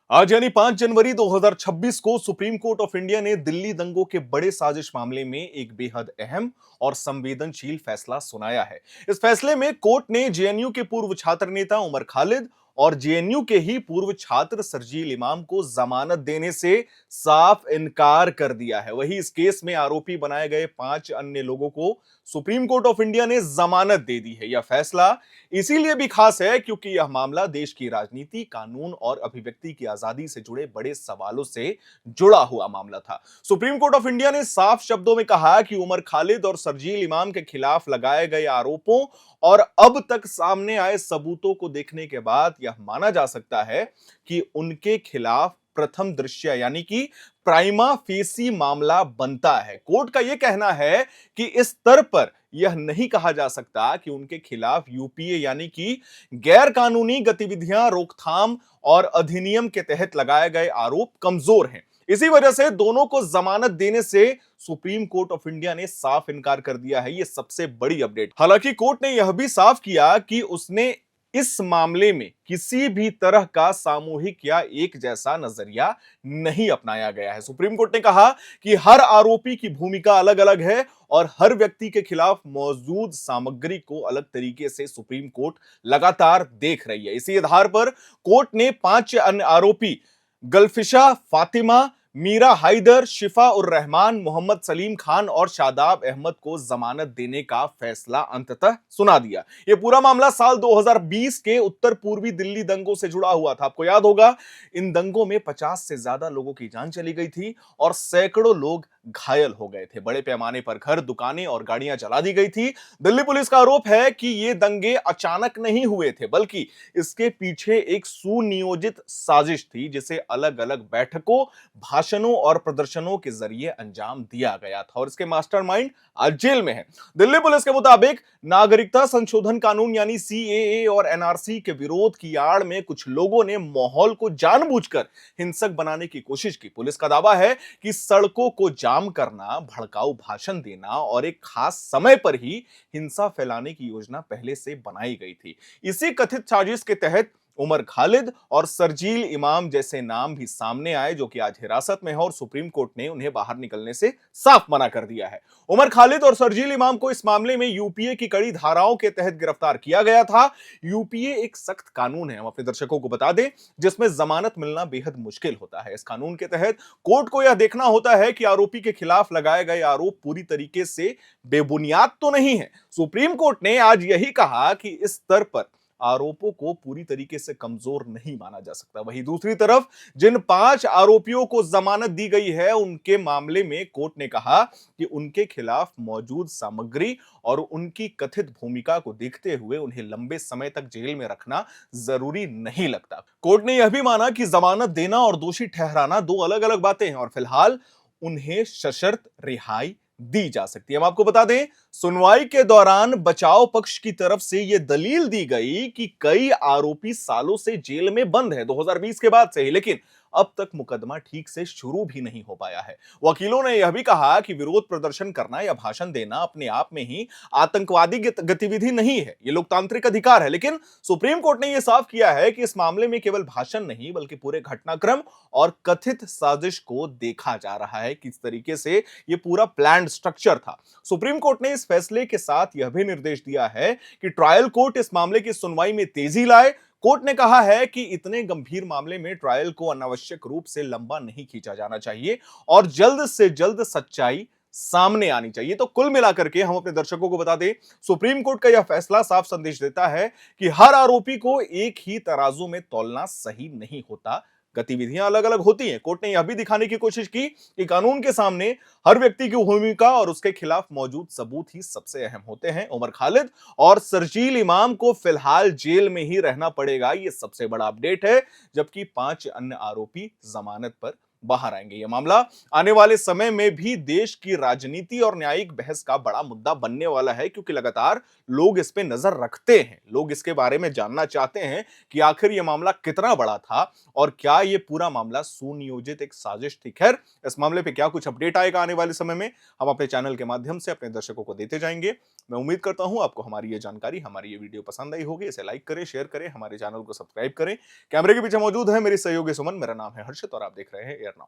आज यानी 5 जनवरी 2026 को सुप्रीम कोर्ट ऑफ इंडिया ने दिल्ली दंगों के बड़े साजिश मामले में एक बेहद अहम और संवेदनशील फैसला सुनाया है। इस फैसले में कोर्ट ने जेएनयू के पूर्व छात्र नेता उमर खालिद और जेएनयू के ही पूर्व छात्र शर्जील इमाम को जमानत देने से साफ इनकार कर दिया है। वहीं इस केस में आरोपी बनाए गए 5 अन्य लोगों को सुप्रीम कोर्ट ऑफ इंडिया ने जमानत दे दी है। यह फैसला इसीलिए भी खास है क्योंकि यह मामला देश की राजनीति, कानून और अभिव्यक्ति की आजादी से जुड़े बड़े सवालों से जुड़ा हुआ मामला था। सुप्रीम कोर्ट ऑफ इंडिया ने साफ शब्दों में कहा कि उमर खालिद और शर्जील इमाम के खिलाफ लगाए गए आरोपों और अब तक सामने आए सबूतों को देखने के बाद यह माना जा सकता है कि उनके खिलाफ प्रथम दृश्य यानी कि प्राइमा फेसी मामला बनता है। कोर्ट का यह कहना है कि इस स्तर पर यह नहीं कहा जा सकता कि उनके खिलाफ यूपीए यानी कि गैर कानूनी गतिविधियां रोकथाम और अधिनियम के तहत लगाए गए आरोप कमजोर हैं। इसी वजह से दोनों को जमानत देने से सुप्रीम कोर्ट ऑफ इंडिया ने साफ इनकार कर दिया है। यह सबसे बड़ी अपडेट। हालांकि कोर्ट ने यह भी साफ किया कि उसने इस मामले में किसी भी तरह का सामूहिक या एक जैसा नजरिया नहीं अपनाया गया है। सुप्रीम कोर्ट ने कहा कि हर आरोपी की भूमिका अलग अलग है और हर व्यक्ति के खिलाफ मौजूद सामग्री को अलग तरीके से सुप्रीम कोर्ट लगातार देख रही है। इसी आधार पर कोर्ट ने 5 अन्य आरोपी गल्फिशा फातिमा, मीरा हाइदर, शिफा उर रहमान, मोहम्मद सलीम खान और शादाब अहमद को जमानत देने का फैसला अंततः सुना दिया। यह पूरा मामला साल 2020 के उत्तर पूर्वी दिल्ली दंगों से जुड़ा हुआ था। आपको याद होगा, इन दंगों में 50 से ज्यादा लोगों की जान चली गई थी और सैकड़ों लोग घायल हो गए थे। बड़े पैमाने पर घर, दुकानें और गाड़ियां जला दी गई थी। दिल्ली पुलिस का आरोप है कि ये दंगे अचानक नहीं हुए थे, बल्कि इसके पीछे एक सुनियोजित साजिश थी जिसे अलग अलग बैठकों, भाषणों और प्रदर्शनों के जरिए अंजाम दिया गया था और इसके मास्टरमाइंड आज जेल में है। दिल्ली पुलिस के मुताबिक नागरिकता संशोधन कानून यानी सीएए और एनआरसी के विरोध की आड़ में कुछ लोगों ने माहौल को जानबूझकर हिंसक बनाने की कोशिश की। पुलिस का दावा है कि सड़कों को जाम करना, भड़काऊ भाषण देना और एक खास समय पर ही हिंसा फैलाने की योजना पहले से बनाई गई थी। इसी कथित साजिश के तहत उमर खालिद और शर्जील इमाम जैसे नाम भी सामने आए, जो कि आज हिरासत में है और सुप्रीम कोर्ट ने उन्हें बाहर निकलने से साफ मना कर दिया है। उमर खालिद और शर्जील इमाम को इस मामले में यूपीए की कड़ी धाराओं के तहत गिरफ्तार किया गया था। यूपीए एक सख्त कानून है, हम अपने दर्शकों को बता दें, जिसमें जमानत मिलना बेहद मुश्किल होता है। इस कानून के तहत कोर्ट को यह देखना होता है कि आरोपी के खिलाफ लगाए गए आरोप पूरी तरीके से बेबुनियाद तो नहीं है। सुप्रीम कोर्ट ने आज यही कहा कि इस स्तर पर आरोपों को पूरी तरीके से कमजोर नहीं माना जा सकता। वहीं दूसरी तरफ जिन 5 आरोपियों को जमानत दी गई है, उनके मामले में कोर्ट ने कहा कि उनके खिलाफ मौजूद सामग्री और उनकी कथित भूमिका को देखते हुए उन्हें लंबे समय तक जेल में रखना जरूरी नहीं लगता। कोर्ट ने यह भी माना कि जमानत देना और दोषी ठहराना दो अलग अलग बातें हैं और फिलहाल उन्हें सशर्त रिहाई दी जा सकती है। हम आपको बता दें, सुनवाई के दौरान बचाव पक्ष की तरफ से यह दलील दी गई कि कई आरोपी सालों से जेल में बंद है, 2020 के बाद से ही, लेकिन अब तक मुकदमा ठीक से शुरू भी नहीं हो पाया है। वकीलों ने यह भी कहा कि विरोध प्रदर्शन करना या भाषण देना अपने आप में ही आतंकवादी गतिविधि नहीं है, यह लोकतांत्रिक अधिकार है। लेकिन सुप्रीम कोर्ट ने यह साफ किया है कि इस मामले में केवल भाषण नहीं बल्कि पूरे घटनाक्रम और कथित साजिश को देखा जा रहा है, किस तरीके से यह पूरा प्लान्ड स्ट्रक्चर था। सुप्रीम कोर्ट ने इस फैसले के साथ यह भी निर्देश दिया है कि ट्रायल कोर्ट इस मामले की सुनवाई में तेजी लाए। कोर्ट ने कहा है कि इतने गंभीर मामले में ट्रायल को अनावश्यक रूप से लंबा नहीं खींचा जाना चाहिए और जल्द से जल्द सच्चाई सामने आनी चाहिए। तो कुल मिलाकर के हम अपने दर्शकों को बता दें, सुप्रीम कोर्ट का यह फैसला साफ संदेश देता है कि हर आरोपी को एक ही तराजू में तौलना सही नहीं होता। गतिविधियां अलग अलग होती हैं। कोर्ट ने यह भी दिखाने की कोशिश की कि कानून के सामने हर व्यक्ति की भूमिका और उसके खिलाफ मौजूद सबूत ही सबसे अहम होते हैं। उमर खालिद और शर्जील इमाम को फिलहाल जेल में ही रहना पड़ेगा, यह सबसे बड़ा अपडेट है, जबकि 5 अन्य आरोपी जमानत पर बाहर आएंगे। यह मामला आने वाले समय में भी देश की राजनीति और न्यायिक बहस का बड़ा मुद्दा बनने वाला है, क्योंकि लगातार लोग इस पे नजर रखते हैं। लोग इसके बारे में जानना चाहते हैं कि आखिर यह मामला कितना बड़ा था और क्या यह पूरा मामला सुनियोजित एक साजिश थी। खैर, इस मामले पे क्या कुछ अपडेट आएगा आने वाले समय में, हम अपने चैनल के माध्यम से अपने दर्शकों को देते जाएंगे। मैं उम्मीद करता हूं आपको हमारी ये जानकारी, हमारी ये वीडियो पसंद आई होगी। इसे लाइक करें, शेयर करें, हमारे चैनल को सब्सक्राइब करें। कैमरे के पीछे मौजूद है मेरी सहयोगी सुमन, मेरा नाम है हर्षित और आप देख रहे हैं एयर नाउ।